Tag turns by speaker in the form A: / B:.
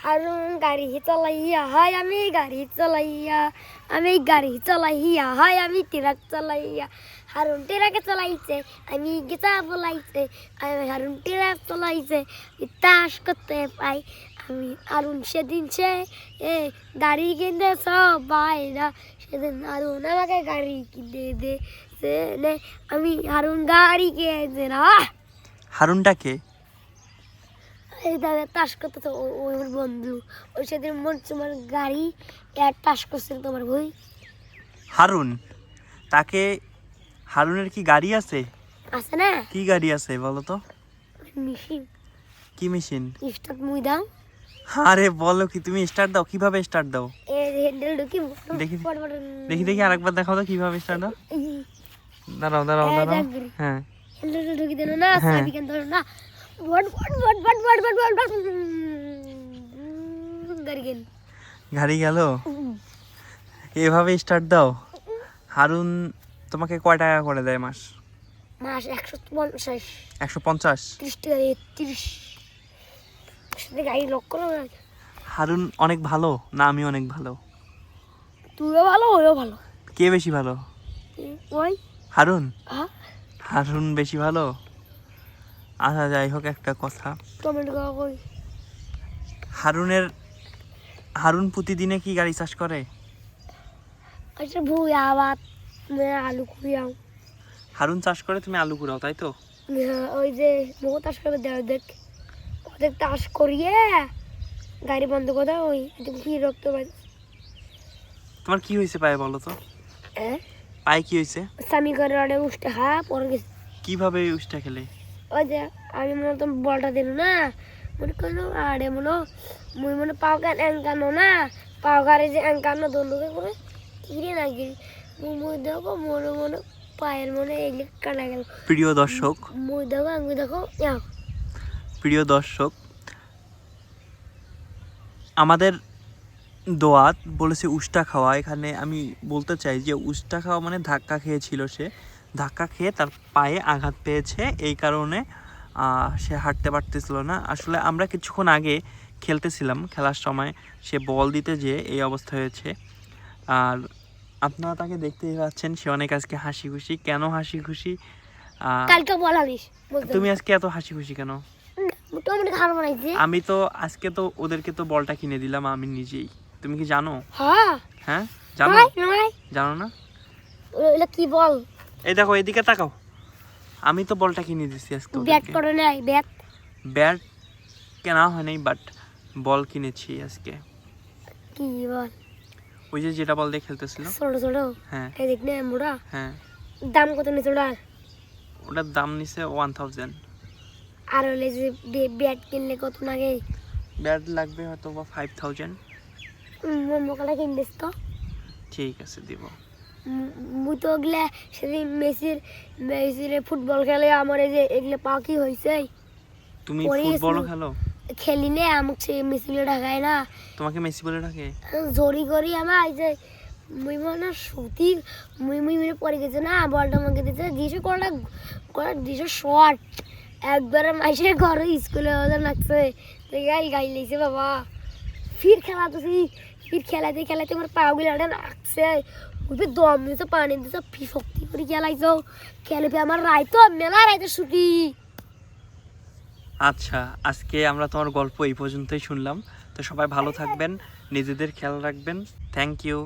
A: হারুন গাড়ি চালাইয়া হাই আমি গাড়ি চালাইয়া আমি গাড়ি চালাইয়া হাই আমি ট্রাক চালাইয়া হারুন ট্রাকে চালাইছে আমি গীতা বলাইছে আমি হারুন ট্রাক চালাইছে তাস করতে পাই আমি হারুন সেদিন সে গাড়ি কিনতে সবাই না সেদিন হারুন আমাকে গাড়ি কিনে দে আমি হারুন গাড়ি কিনেছে না।
B: হারুনটাকে
A: এই দাদা তাস করতে তো ওই আমার বন্ধু ওই সেদিন মন তোমার গাড়ি আর তাস করছিল তোমার বই
B: হারুন তাকে হারুনের কি গাড়ি আছে
A: আছে না
B: কি গাড়ি আছে বলো তো
A: মেশিন
B: কি মেশিন
A: স্টার্ট মুই দাও
B: আরে বলো কি তুমি স্টার্ট দাও কিভাবে স্টার্ট দাও
A: এই হ্যান্ডেল ঢুকি
B: দেখি দেখি দেখি আরেকবার দেখাও তো কিভাবে স্টার্ট দাও দাঁড়াও দাঁড়াও দাঁড়াও হ্যাঁ
A: হ্যান্ডেল ঢুকি দেন না
B: হ্যাঁ।
A: চাবি কেন ধরো না গাড়ি গেল
B: গাড়ি গেল এভাবে স্টার্ট দাও হারুন তোমাকে কয় টাকা করে দেয় মাস
A: মাস 150
B: 150
A: 30 টাকা 30 সাথে গাড়ি লক করো
B: হারুন অনেক ভালো না আমি অনেক ভালো
A: তুইও ভালো ওইও ভালো
B: কে বেশি ভালো
A: ওই
B: হারুন
A: হ্যাঁ
B: হারুন বেশি ভালো আচ্ছা যাই হোক একটা কথা
A: কমেন্ট করো কই
B: হারুন প্রতিদিনে কি গাড়ি চাষ করে
A: আচ্ছা ভুই আবার আলু খুঁড়াও
B: হারুন চাষ করে তুমি আলু কুড়াও তাই তো
A: ওই যে মুখ তাস করবে দেখ ওদের তাস করিয়ে গাড়ি বন্ধ করে দাও ওই কি রক্ত পাই
B: তোমার কি হয়েছে পায়ে বলো তো পায়ে কি হয়েছে
A: স্বামী করে অর্ডে উঠতে পরে গেছে
B: কিভাবে উষ্টা খেলে
A: ওই যে আমি মনে তো বলটা দিল না মনে করলো আরে মুই মনে পাও গান এঙ্কানো না পাও গাড়ি যে এঙ্কানো দোলুকে করে কিরে না গিরি মুই দেখো মনে মনে পায়ের মনে এগুলো কাটা গেল
B: প্রিয় দর্শক
A: মুই দেখো আমি দেখো
B: প্রিয় দর্শক আমাদের দোয়াত বলেছে উষ্টা খাওয়া এখানে আমি বলতে চাই যে উষ্টা খাওয়া মানে ধাক্কা খেয়েছিল সে ধাক্কা খেয়ে তার পায়ে আঘাত পেয়েছে এই কারণে সে হাঁটতে পারতেছিল না আসলে আমরা কিছুক্ষণ আগে খেলতেছিলাম খেলার সময় সে বল দিতে যেয়ে এই অবস্থা হয়েছে আর আপনারা তাকে দেখতেই পাচ্ছেন সে অনেক আজকে হাসি খুশি কেন হাসি খুশি
A: কালকে বলালিস
B: তুমি আজকে এত হাসি খুশি কেন
A: আমি
B: তো আজকে তো ওদেরকে তো বলটা কিনে দিলাম আমি নিজেই তুমি কি জানো হ্যাঁ জানো জানো না
A: কি বল
B: এই দেখো এদিকে তাকাও আমি তো বলটা কিনে দিছি আজকে
A: ব্যাট করে নাই
B: ব্যাট কেনা হয় নাই বাট বল কিনেছি আজকে
A: কি বল
B: ওই যে যেটা বল দিয়ে খেলতেছিল
A: ছোট ছোট
B: হ্যাঁ
A: এই দেখ না মোড়া
B: হ্যাঁ
A: দাম কত নিছে
B: ওটার দাম নিছে 1000
A: আর হলে যে ব্যাট কিনলে কত লাগে
B: ব্যাট লাগবে হয়তো 5000
A: মোকালা কিনলিস তো
B: ঠিক আছে দিব
A: মুই তো ওগুলা সেদিন মেসির ফুটবল খেলে আমার এই যে এগুলো পা কি হয়েছে
B: তুমি ফুটবলও খেলো
A: খেলি নে আমাকে মেসি বলে ডাকায় না
B: তোমাকে মেসি বলে ডাকে
A: জোরি করি আমার এই যে মুই মানে সত্যি মুই মেরে পড়ে গেছে না বলটা আমাকে দিতে দিয়েছে কটা দিয়েছে শর্ট একবারে মাইসের ঘরে স্কুলে লাগছে গাই লেছে বাবা ফির খেলাতে আমার পাগুলো লাগছে ওই দম দিয়েছে পানি দিয়েছে ফি শক্তি করে খেলাইছ খেলে আমার রাইতো মেলা রাইতে ছুটি
B: আচ্ছা আজকে আমরা তোমার গল্প এই পর্যন্তই শুনলাম তো সবাই ভালো থাকবেন নিজেদের খেয়াল রাখবেন থ্যাংক ইউ